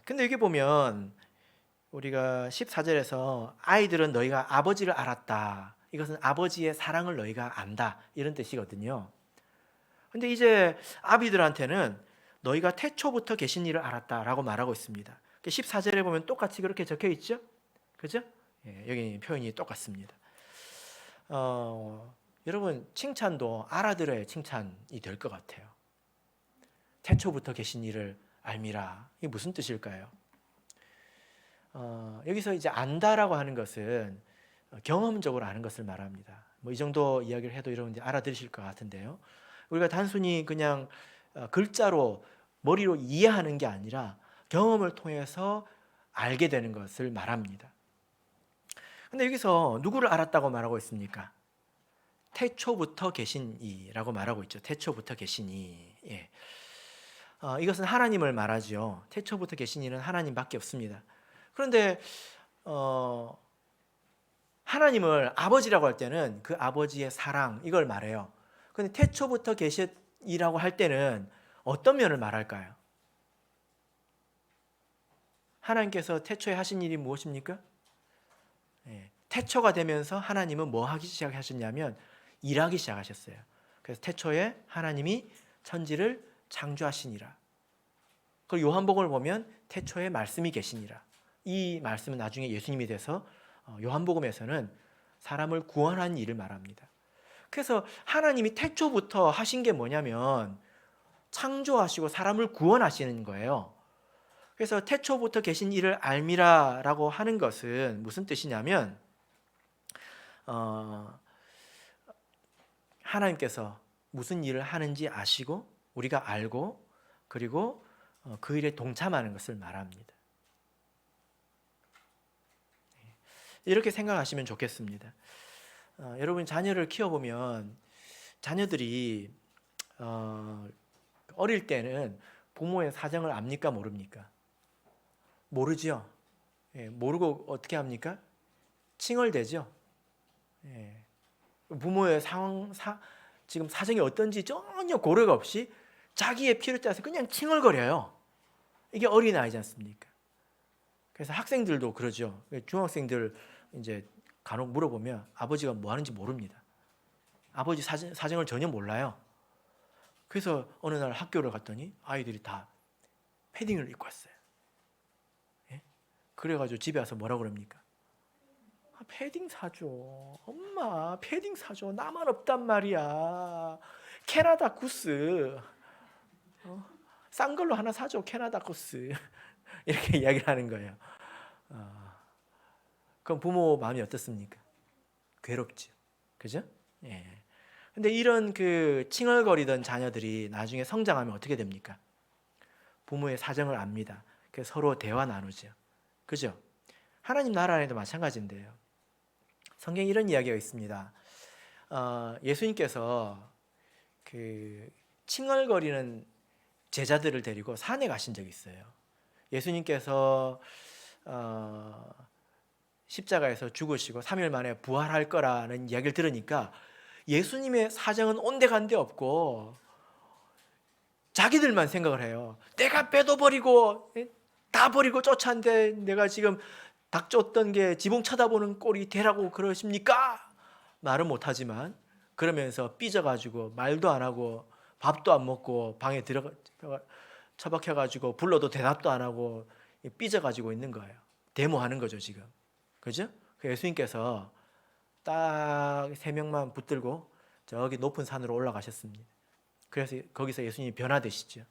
근데 여기 보면 우리가 14절에서 아이들은 너희가 아버지를 알았다. 이것은 아버지의 사랑을 너희가 안다. 이런 뜻이거든요. 근데 이제 아비들한테는 너희가 태초부터 계신 이를 알았다라고 말하고 있습니다. 14절에 보면 똑같이 그렇게 적혀 있죠? 그죠? 예, 여기 표현이 똑같습니다. 여러분 칭찬도 알아들어야 칭찬이 될 것 같아요. 태초부터 계신 이를 알미라. 이게 무슨 뜻일까요? 여기서 이제 안다라고 하는 것은 경험적으로 아는 것을 말합니다. 뭐 이 정도 이야기를 해도 여러분들이 알아들으실 것 같은데요. 우리가 단순히 그냥 글자로 머리로 이해하는 게 아니라 경험을 통해서 알게 되는 것을 말합니다. 근데 여기서 누구를 알았다고 말하고 있습니까? 태초부터 계신 이라고 말하고 있죠. 태초부터 계신 이. 예. 이것은 하나님을 말하죠. 태초부터 계신 이는 하나님밖에 없습니다. 그런데 하나님을 아버지라고 할 때는 그 아버지의 사랑 이걸 말해요. 그런데 태초부터 계시라고 할 때는 어떤 면을 말할까요? 하나님께서 태초에 하신 일이 무엇입니까? 태초가 되면서 하나님은 뭐 하기 시작하셨냐면 일하기 시작하셨어요. 그래서 태초에 하나님이 천지를 창조하시니라. 그리고 요한복음을 보면 태초에 말씀이 계시니라. 이 말씀은 나중에 예수님이 돼서 요한복음에서는 사람을 구원하는 일을 말합니다. 그래서 하나님이 태초부터 하신 게 뭐냐면 창조하시고 사람을 구원하시는 거예요. 그래서 태초부터 계신 이를 알미라라고 하는 것은 무슨 뜻이냐면 하나님께서 무슨 일을 하는지 아시고 우리가 알고 그리고 그 일에 동참하는 것을 말합니다. 이렇게 생각하시면 좋겠습니다. 여러분 자녀를 키워보면 자녀들이 어릴 때는 부모의 사정을 압니까 모릅니까? 모르죠. 모르고 어떻게 합니까? 칭얼대죠. 부모의 지금 사정이 어떤지 전혀 고려가 없이 자기의 필요에 따라서 그냥 칭얼거려요. 이게 어린아이지 않습니까? 그래서 학생들도 그러죠. 중학생들 이제 간혹 물어보면 아버지가 뭐 하는지 모릅니다. 아버지 사정을 전혀 몰라요. 그래서 어느 날 학교를 갔더니 아이들이 다 패딩을 입고 왔어요. 그래가지고 집에 와서 뭐라 그럽니까? 패딩 사줘. 엄마 패딩 사줘. 나만 없단 말이야. 캐나다 구스. 싼 걸로 하나 사줘. 캐나다 구스. 이렇게 이야기를 하는 거예요. 그럼 부모 마음이 어떻습니까? 괴롭죠. 그죠? 예. 근데 이런 칭얼거리던 자녀들이 나중에 성장하면 어떻게 됩니까? 부모의 사정을 압니다. 그래서 서로 대화 나누죠. 그죠? 하나님 나라 안에도 마찬가지인데요. 성경에 이런 이야기가 있습니다. 예수님께서 칭얼거리는 제자들을 데리고 산에 가신 적이 있어요. 예수님께서 십자가에서 죽으시고 3일 만에 부활할 거라는 이야기를 들으니까 예수님의 사정은 온데간데 없고 자기들만 생각을 해요. 내가 빼도 버리고 다 버리고 쫓아는데 내가 지금 닭 쫓던 게 지붕 쳐다보는 꼴이 되라고 그러십니까? 말은 못하지만 그러면서 삐져가지고 말도 안 하고 밥도 안 먹고 방에 들어가 처박혀가지고 불러도 대답도 안 하고 삐져가지고 있는 거예요. 데모하는 거죠 지금. 그죠? 예수님께서 딱 3명만 붙들고 저기 높은 산으로 올라가셨습니다. 그래서 거기서 예수님이 변화되시죠.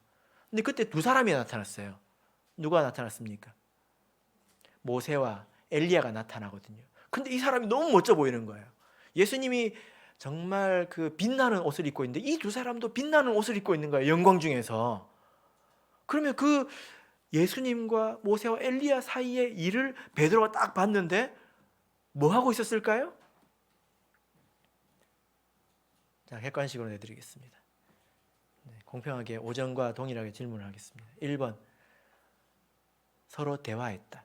근데 그때 2사람이 나타났어요. 누가 나타났습니까? 모세와 엘리야가 나타나거든요. 근데 이 사람이 너무 멋져 보이는 거예요. 예수님이 정말 그 빛나는 옷을 입고 있는데 이 2사람도 빛나는 옷을 입고 있는 거예요. 영광 중에서. 그러면 그 예수님과 모세와 엘리야 사이의 일을 베드로가 딱 봤는데 뭐 하고 있었을까요? 자, 객관식으로 내드리겠습니다. 공평하게 오전과 동일하게 질문을 하겠습니다. 1번 서로 대화했다.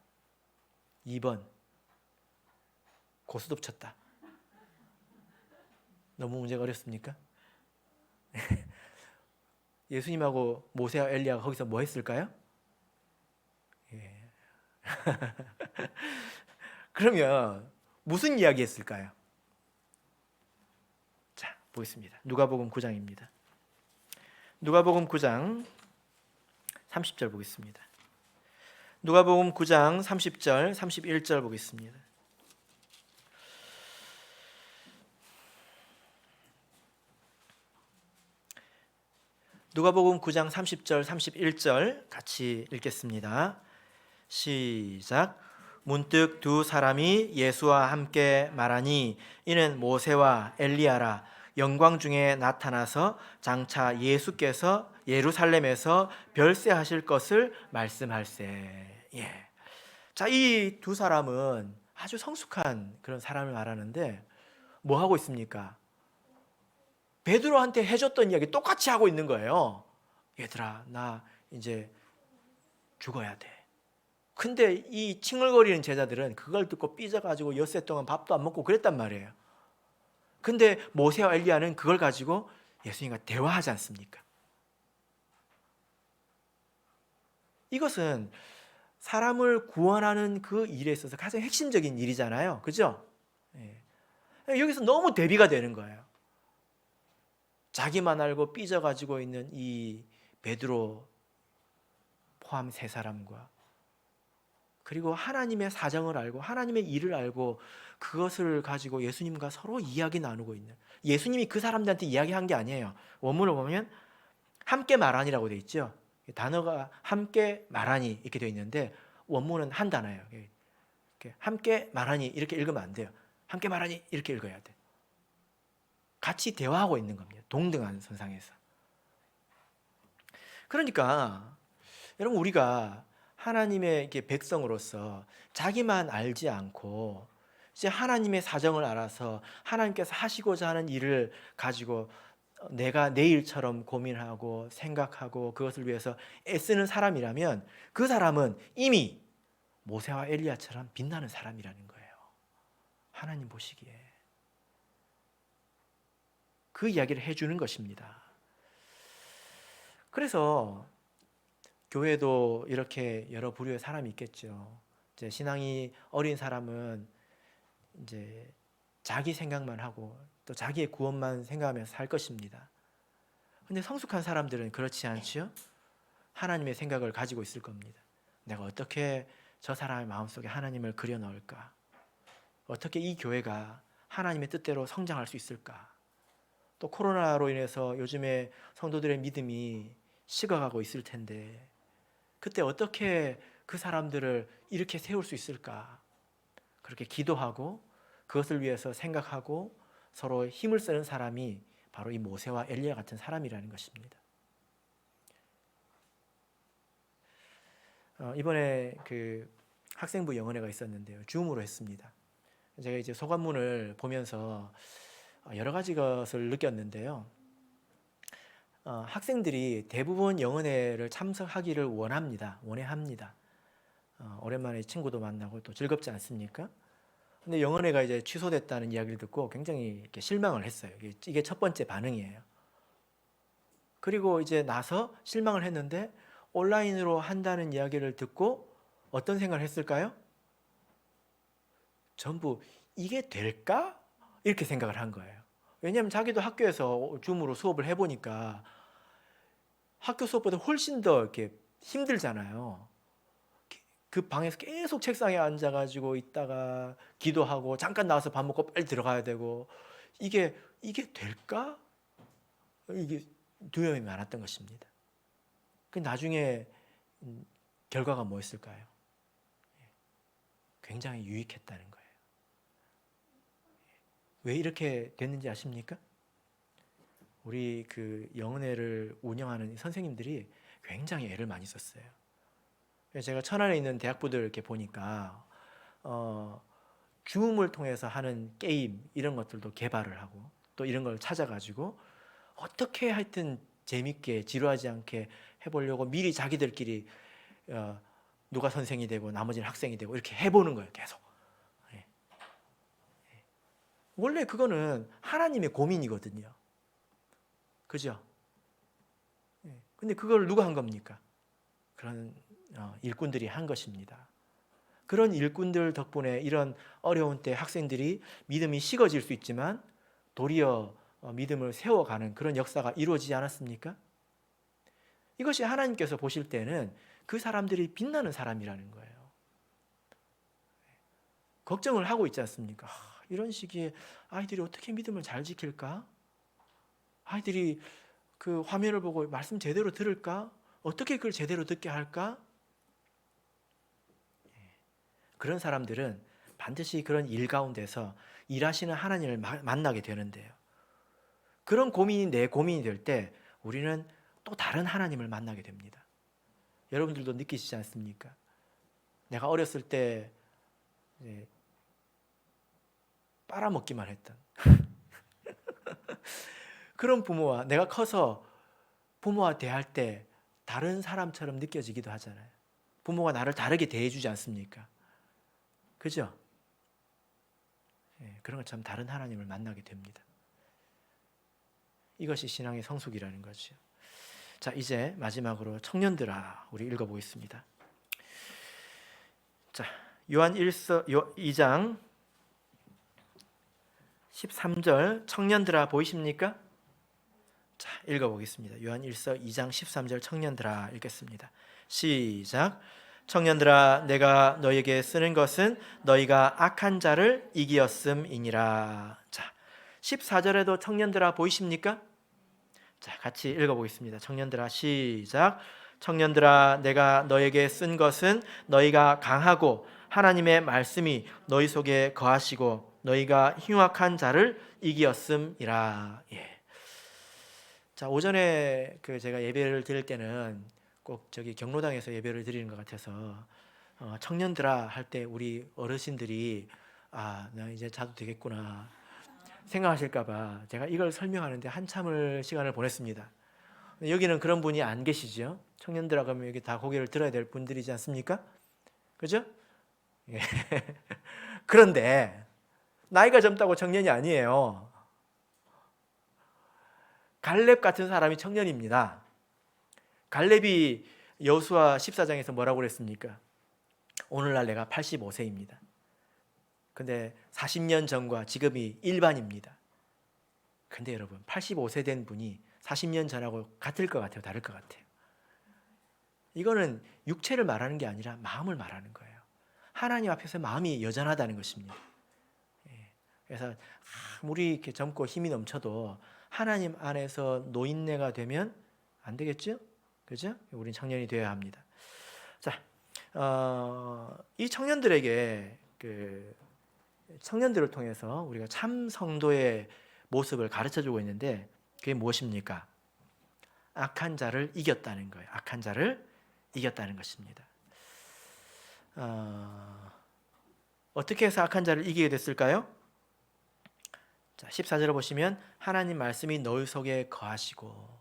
2번 고스톱 쳤다. 너무 문제가 어렵습니까? 예수님하고 모세와 엘리야가 거기서 뭐 했을까요? 예. 그러면 무슨 이야기 했을까요? 자, 보겠습니다. 누가복음 9장입니다. 누가복음 9장 30절 보겠습니다. 누가복음 9장 30절, 31절 보겠습니다. 누가복음 9장 30절, 31절 같이 읽겠습니다. 시작. 문득 2사람이 예수와 함께 말하니 이는 모세와 엘리야라. 영광 중에 나타나서 장차 예수께서 예루살렘에서 별세하실 것을 말씀할세. 예. 자, 이 2사람은 아주 성숙한 그런 사람을 말하는데 뭐 하고 있습니까? 베드로한테 해줬던 이야기 똑같이 하고 있는 거예요. 얘들아, 나 이제 죽어야 돼. 근데 이 칭얼거리는 제자들은 그걸 듣고 삐져가지고 엿새 동안 밥도 안 먹고 그랬단 말이에요. 근데 모세와 엘리야는 그걸 가지고 예수님과 대화하지 않습니까? 이것은 사람을 구원하는 그 일에 있어서 가장 핵심적인 일이잖아요. 그죠? 예. 여기서 너무 대비가 되는 거예요. 자기만 알고 삐져가지고 있는 이 베드로 포함 3사람과 그리고 하나님의 사정을 알고 하나님의 일을 알고 그것을 가지고 예수님과 서로 이야기 나누고 있는, 예수님이 그 사람들한테 이야기한 게 아니에요. 원문을 보면 함께 말하니라고 되어 있죠. 단어가 함께 말하니 이렇게 되어 있는데 원문은 한 단어예요. 함께 말하니 이렇게 읽으면 안 돼요. 함께 말하니 이렇게 읽어야 돼. 같이 대화하고 있는 겁니다. 동등한 선상에서. 그러니까 여러분, 우리가 하나님의 백성으로서 자기만 알지 않고 이제 하나님의 사정을 알아서 하나님께서 하시고자 하는 일을 가지고 내가 내일처럼 고민하고 생각하고 그것을 위해서 애쓰는 사람이라면 그 사람은 이미 모세와 엘리야처럼 빛나는 사람이라는 거예요. 하나님 보시기에. 그 이야기를 해주는 것입니다. 그래서 교회도 이렇게 여러 부류의 사람이 있겠죠. 이제 신앙이 어린 사람은 이제 자기 생각만 하고 또 자기의 구원만 생각하면서 살 것입니다. 근데 성숙한 사람들은 그렇지 않지요? 하나님의 생각을 가지고 있을 겁니다. 내가 어떻게 저 사람의 마음속에 하나님을 그려 넣을까? 어떻게 이 교회가 하나님의 뜻대로 성장할 수 있을까? 또 코로나로 인해서 요즘에 성도들의 믿음이 식어가고 있을 텐데 그때 어떻게 그 사람들을 이렇게 세울 수 있을까? 그렇게 기도하고 그것을 위해서 생각하고 서로 힘을 쓰는 사람이 바로 이 모세와 엘리야 같은 사람이라는 것입니다. 이번에 그 학생부 영어회가 있었는데요. 줌으로 했습니다. 제가 이제 소감문을 보면서 여러 가지 것을 느꼈는데요. 학생들이 대부분 영어회를 참석하기를 원합니다. 오랜만에 친구도 만나고 또 즐겁지 않습니까? 근데 영은회가 이제 취소됐다는 이야기를 듣고 굉장히 이렇게 실망을 했어요. 이게 첫 번째 반응이에요. 그리고 이제 나서 실망을 했는데 온라인으로 한다는 이야기를 듣고 어떤 생각을 했을까요? 전부 이게 될까? 이렇게 생각을 한 거예요. 왜냐하면 자기도 학교에서 줌으로 수업을 해보니까 학교 수업보다 훨씬 더 이렇게 힘들잖아요. 그 방에서 계속 책상에 앉아가지고 있다가 기도하고 잠깐 나와서 밥 먹고 빨리 들어가야 되고 이게 될까? 이게 두려움이 많았던 것입니다. 그 나중에 결과가 뭐였을까요? 굉장히 유익했다는 거예요. 왜 이렇게 됐는지 아십니까? 우리 그 영은회를 운영하는 선생님들이 굉장히 애를 많이 썼어요. 제가 천안에 있는 대학부들 이렇게 보니까 줌을 통해서 하는 게임 이런 것들도 개발을 하고 또 이런 걸 찾아가지고 어떻게 하여튼 재밌게 지루하지 않게 해보려고 미리 자기들끼리 누가 선생이 되고 나머지는 학생이 되고 이렇게 해보는 거예요. 계속. 원래 그거는 하나님의 고민이거든요. 그죠? 근데 그걸 누가 한 겁니까? 그런 일꾼들이 한 것입니다. 그런 일꾼들 덕분에 이런 어려운 때 학생들이 믿음이 식어질 수 있지만 도리어 믿음을 세워가는 그런 역사가 이루어지지 않았습니까? 이것이 하나님께서 보실 때는 그 사람들이 빛나는 사람이라는 거예요. 걱정을 하고 있지 않습니까? 이런 시기에 아이들이 어떻게 믿음을 잘 지킬까? 아이들이 그 화면을 보고 말씀 제대로 들을까? 어떻게 그걸 제대로 듣게 할까? 그런 사람들은 반드시 그런 일 가운데서 일하시는 하나님을 만나게 되는데요. 그런 고민이 내 고민이 될 때 우리는 또 다른 하나님을 만나게 됩니다. 여러분들도 느끼시지 않습니까? 내가 어렸을 때 빨아먹기만 했던 그런 부모와 내가 커서 부모와 대할 때 다른 사람처럼 느껴지기도 하잖아요. 부모가 나를 다르게 대해주지 않습니까? 그죠? 그런 것처럼 다른 하나님을 만나게 됩니다. 이것이 신앙의 성숙이라는 거죠. 자, 이제 마지막으로 청년들아 우리 읽어보겠습니다. 자, 요한 2장 13절 청년들아 보이십니까? 자, 읽어보겠습니다. 요한 2장 13절 청년들아 읽겠습니다. 시작. 청년들아 내가 너희에게 쓰는 것은 너희가 악한 자를 이기었음이니라. 자, 14절에도 청년들아 보이십니까? 자, 같이 읽어보겠습니다. 청년들아 시작. 청년들아 내가 너에게 쓴 것은 너희가 강하고 하나님의 말씀이 너희 속에 거하시고 너희가 흉악한 자를 이기었음이라. 예. 자, 오전에 제가 예배를 드릴 때는 꼭 저기 경로당에서 예배를 드리는 것 같아서 청년들아 할 때 우리 어르신들이 나 이제 자도 되겠구나 생각하실까봐 제가 이걸 설명하는데 한참을 시간을 보냈습니다. 여기는 그런 분이 안 계시죠? 청년들아 그러면 여기 다 고개를 들어야 될 분들이지 않습니까? 그죠? 예. 그런데 나이가 젊다고 청년이 아니에요. 갈렙 같은 사람이 청년입니다. 갈렙이 여호수아 14장에서 뭐라고 그랬습니까? 오늘날 내가 85세입니다. 근데 40년 전과 지금이 일반입니다. 근데 여러분 85세 된 분이 40년 전하고 같을 것 같아요? 다를 것 같아요? 이거는 육체를 말하는 게 아니라 마음을 말하는 거예요. 하나님 앞에서 마음이 여전하다는 것입니다. 그래서 아무리 이렇게 젊고 힘이 넘쳐도 하나님 안에서 노인네가 되면 안 되겠죠? 그죠? 우린 청년이 되어야 합니다. 자, 이 청년들에게 청년들을 통해서 우리가 참 성도의 모습을 가르쳐주고 있는데 그게 무엇입니까? 악한 자를 이겼다는 거예요. 악한 자를 이겼다는 것입니다. 어떻게 해서 악한 자를 이기게 됐을까요? 자, 14절을 보시면 하나님 말씀이 너희 속에 거하시고,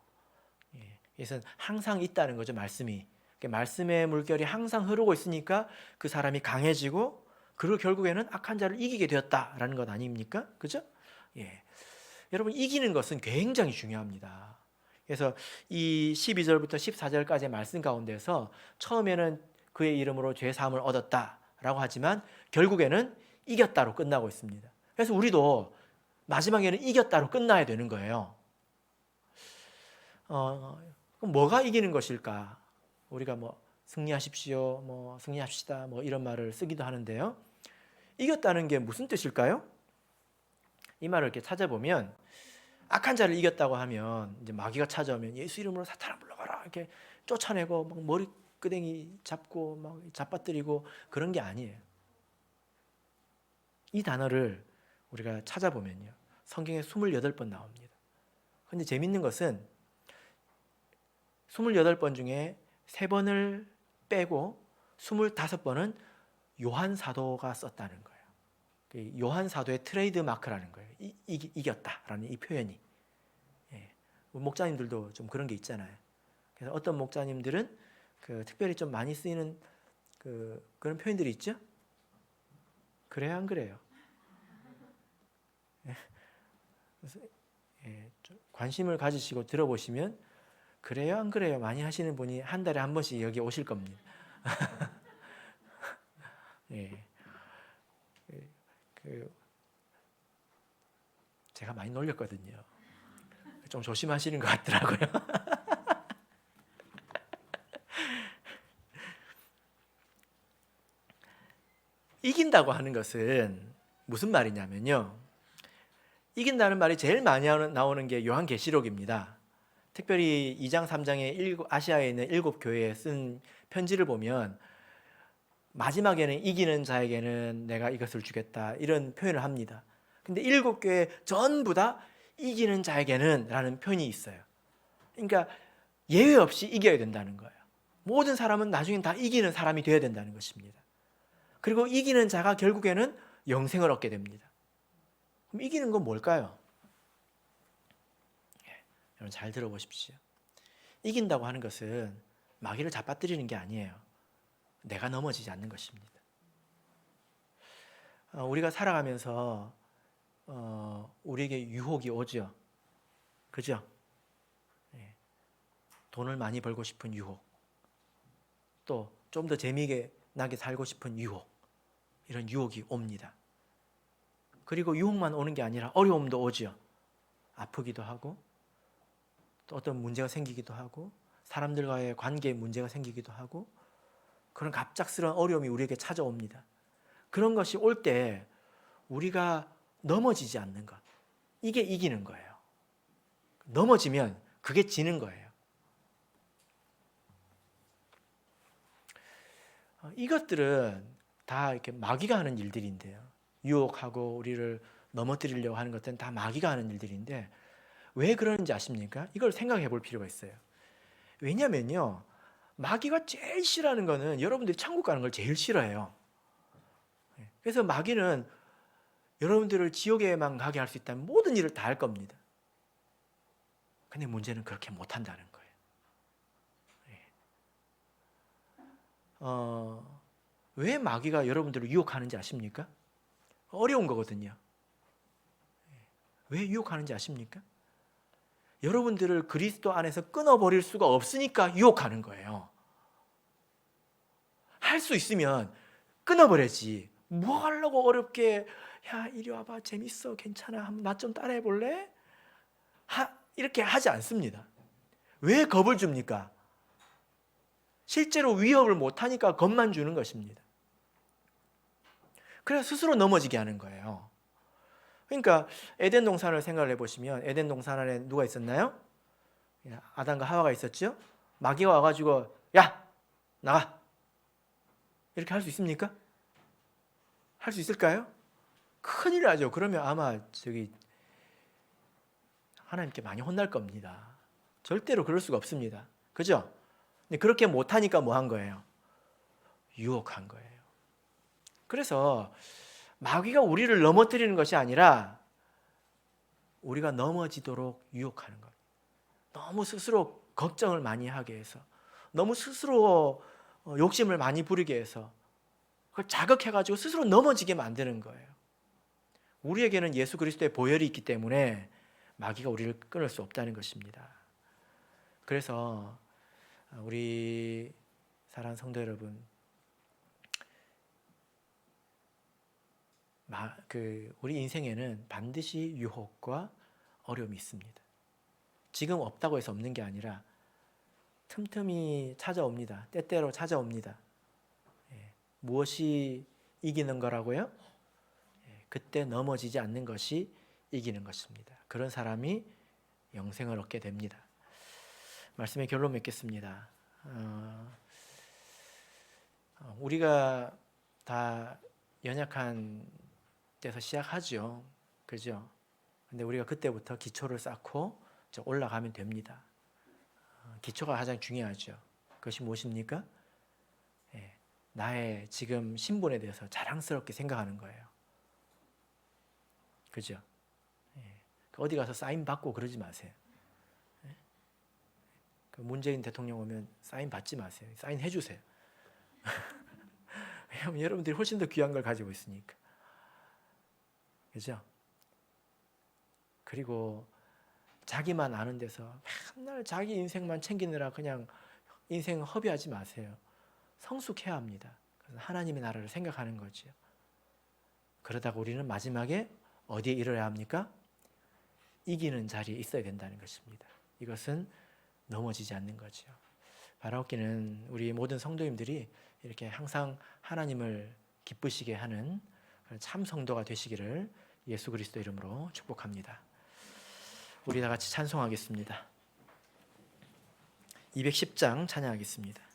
이것은 항상 있다는 거죠. 말씀이 말씀의 물결이 항상 흐르고 있으니까 그 사람이 강해지고 그리고 결국에는 악한 자를 이기게 되었다라는 것 아닙니까? 그죠? 예. 여러분, 이기는 것은 굉장히 중요합니다. 그래서 이 12절부터 14절까지의 말씀 가운데서 처음에는 그의 이름으로 죄 사함을 얻었다라고 하지만 결국에는 이겼다로 끝나고 있습니다. 그래서 우리도 마지막에는 이겼다로 끝나야 되는 거예요. 그럼 뭐가 이기는 것일까? 우리가 뭐 승리하십시오, 뭐 승리합시다, 뭐 이런 말을 쓰기도 하는데요. 이겼다는 게 무슨 뜻일까요? 이 말을 이렇게 찾아보면 악한 자를 이겼다고 하면 이제 마귀가 찾아오면 예수 이름으로 사탄아 물러가라 이렇게 쫓아내고 막 머리 끄댕이 잡고 막 잡아뜨리고 그런 게 아니에요. 이 단어를 우리가 찾아보면요, 성경에 28번 나옵니다. 근데 재밌는 것은 28번 중에 3번을 빼고 25번은 요한 사도가 썼다는 거예요. 요한 사도의 트레이드 마크라는 거예요. 이겼다라는 이 표현이. 예. 목자님들도 좀 그런 게 있잖아요. 그래서 어떤 목자님들은 특별히 좀 많이 쓰이는 그런 표현들이 있죠. 그래요, 안 그래요? 예. 그래서 좀 관심을 가지시고 들어보시면 그래요, 안 그래요? 많이 하시는 분이 한 달에 한 번씩 여기 오실 겁니다. 예. 제가 많이 놀렸거든요. 좀 조심하시는 것 같더라고요. 이긴다고 하는 것은 무슨 말이냐면요, 이긴다는 말이 제일 많이 나오는 게 요한계시록입니다. 특별히 2장 3장에 아시아에 있는 7교회에 쓴 편지를 보면 마지막에는 이기는 자에게는 내가 이것을 주겠다 이런 표현을 합니다. 근데 7교회 전부 다 이기는 자에게는 라는 표현이 있어요. 그러니까 예외 없이 이겨야 된다는 거예요. 모든 사람은 나중엔 다 이기는 사람이 되어야 된다는 것입니다. 그리고 이기는 자가 결국에는 영생을 얻게 됩니다. 그럼 이기는 건 뭘까요? 여러분 잘 들어보십시오. 이긴다고 하는 것은 마귀를 잡아뜨리는 게 아니에요. 내가 넘어지지 않는 것입니다. 우리가 살아가면서 우리에게 유혹이 오죠. 그죠? 돈을 많이 벌고 싶은 유혹, 또 좀 더 재미있게 나게 살고 싶은 유혹, 이런 유혹이 옵니다. 그리고 유혹만 오는 게 아니라 어려움도 오죠. 아프기도 하고 또 어떤 문제가 생기기도 하고 사람들과의 관계에 문제가 생기기도 하고 그런 갑작스러운 어려움이 우리에게 찾아옵니다. 그런 것이 올 때 우리가 넘어지지 않는 것, 이게 이기는 거예요. 넘어지면 그게 지는 거예요. 이것들은 다 이렇게 마귀가 하는 일들인데요. 유혹하고 우리를 넘어뜨리려고 하는 것들은 다 마귀가 하는 일들인데 왜 그러는지 아십니까? 이걸 생각해 볼 필요가 있어요. 왜냐면요, 마귀가 제일 싫어하는 거는 여러분들이 천국 가는 걸 제일 싫어해요. 그래서 마귀는 여러분들을 지옥에만 가게 할 수 있다면 모든 일을 다 할 겁니다. 근데 문제는 그렇게 못한다는 거예요. 왜 마귀가 여러분들을 유혹하는지 아십니까? 어려운 거거든요. 왜 유혹하는지 아십니까? 여러분들을 그리스도 안에서 끊어버릴 수가 없으니까 유혹하는 거예요. 할 수 있으면 끊어버려야지. 뭐 하려고 어렵게, 야 이리 와봐, 재밌어, 괜찮아, 나 좀 따라해 볼래? 이렇게 하지 않습니다. 왜 겁을 줍니까? 실제로 위협을 못하니까 겁만 주는 것입니다. 그래서 스스로 넘어지게 하는 거예요. 그러니까 에덴 동산을 생각을 해보시면 에덴 동산 안에 누가 있었나요? 아담과 하와가 있었죠. 마귀가 와가지고 야 나가 이렇게 할 수 있습니까? 할 수 있을까요? 큰일 나죠. 그러면 아마 하나님께 많이 혼날 겁니다. 절대로 그럴 수가 없습니다. 그죠? 근데 그렇게 못하니까 뭐 한 거예요? 유혹한 거예요. 그래서 마귀가 우리를 넘어뜨리는 것이 아니라 우리가 넘어지도록 유혹하는 것. 너무 스스로 걱정을 많이 하게 해서 너무 스스로 욕심을 많이 부리게 해서 그걸 자극해가지고 스스로 넘어지게 만드는 거예요. 우리에게는 예수 그리스도의 보혈이 있기 때문에 마귀가 우리를 끊을 수 없다는 것입니다. 그래서 우리 사랑하는 성도 여러분, 우리 인생에는 반드시 유혹과 어려움이 있습니다. 지금 없다고 해서 없는 게 아니라 틈틈이 찾아옵니다. 때때로 찾아옵니다. 무엇이 이기는 거라고요? 그때 넘어지지 않는 것이 이기는 것입니다. 그런 사람이 영생을 얻게 됩니다. 말씀의 결론 맺겠습니다. 우리가 다 연약한 데서 시작하죠. 그죠? 근데 우리가 그때부터 기초를 쌓고 올라가면 됩니다. 기초가 가장 중요하죠. 그것이 무엇입니까? 나의 지금 신분에 대해서 자랑스럽게 생각하는 거예요. 그죠? 어디 가서 사인 받고 그러지 마세요. 문재인 대통령 오면 사인 받지 마세요. 사인 해주세요. 왜냐하면 여러분들이 훨씬 더 귀한 걸 가지고 있으니까. 그죠? 그리고 자기만 아는 데서 맨날 자기 인생만 챙기느라 그냥 인생 허비하지 마세요. 성숙해야 합니다. 그래서 하나님의 나라를 생각하는 거죠. 그러다가 우리는 마지막에 어디에 이르러야 합니까? 이기는 자리에 있어야 된다는 것입니다. 이것은 넘어지지 않는 거죠. 바라옵기는 우리 모든 성도님들이 이렇게 항상 하나님을 기쁘시게 하는 참 성도가 되시기를 예수 그리스도 이름으로 축복합니다. 우리 다 같이 찬송하겠습니다. 210장 찬양하겠습니다.